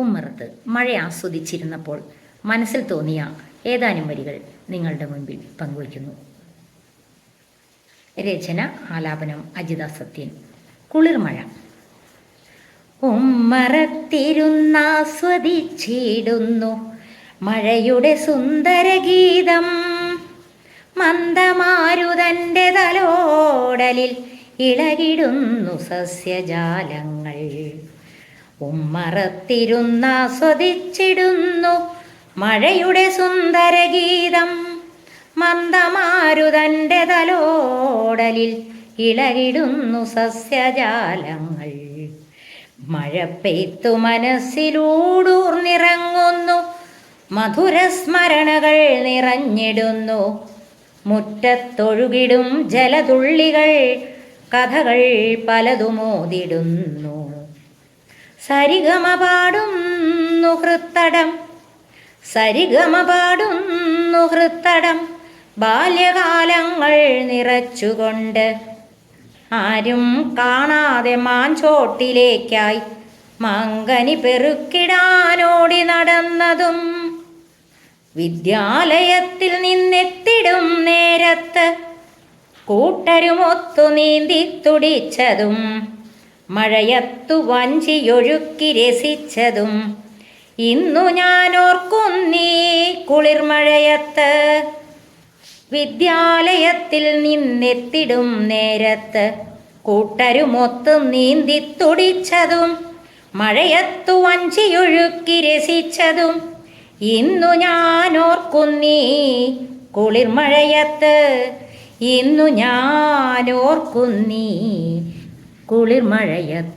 ഉമ്മറത്ത് മഴ ആസ്വദിച്ചിരുന്നപ്പോൾ മനസ്സിൽ തോന്നിയ ഏതാനും വരികൾ നിങ്ങളുടെ മുൻപിൽ പങ്കുവയ്ക്കുന്നു. രചന ആലാപനം അജിത സത്യൻ. കുളിർമഴ. ഉമ്മറത്തിരുന്നാസ്വദിച്ചിടുന്നു മഴയുടെ സുന്ദരഗീതം. മന്ദമാരുതൻ്റെ തലോടലിൽ ഇളകിടുന്നു സസ്യജാലങ്ങൾ. ഉമ്മറത്തിരുന്നാസ്വദിച്ചിടുന്നു മഴയുടെ സുന്ദരഗീതം. മന്ദമാരുതൻ്റെ തലോടലിൽ ഇളകിടുന്നു സസ്യജാലങ്ങൾ. മഴ പെയ്ത്തു മനസ്സിലൂടൂർന്നിറങ്ങുന്നു, മധുരസ്മരണകൾ നിറഞ്ഞിടുന്നു. മുറ്റത്തൊഴുകിടും ജലതുള്ളികൾ കഥകൾ പലതുമോതിടുന്നു. സരിഗമ പാടുന്നു ഹൃത്തടം, സരിഗമ പാടുന്നു ഹൃത്തടം. ബാല്യകാലങ്ങൾ നിറച്ചുകൊണ്ട് ആരും കാണാതെ മാഞ്ചോട്ടിലേക്കായി മാങ്കനി പെറുക്കിടാനോടി നടന്നതും. വിദ്യാലയത്തിൽ നിന്നെത്തിടും നേരത്ത് കൂട്ടരുമൊത്തു നീന്തി തുടിച്ചതും. മഴയത്തു വഞ്ചിയൊഴുക്കി രസിച്ചതും ഇന്നു ഞാൻ ഓർക്കുന്നീ കുളിർമഴയത്ത്. വിദ്യാലയത്തിൽ നിന്നെത്തിടും നേരത്ത് കൂട്ടരുമൊത്തു നീന്തി തുടിച്ചതും. മഴയത്തു വഞ്ചിയൊഴുക്കി രസിച്ചതും ഇന്നു ഞാൻ ഓർക്കുന്നീ കുളിർമഴയത്ത്. ഇന്നു ഞാൻ ഓർക്കുന്നീ കുളിർമഴയത്ത്.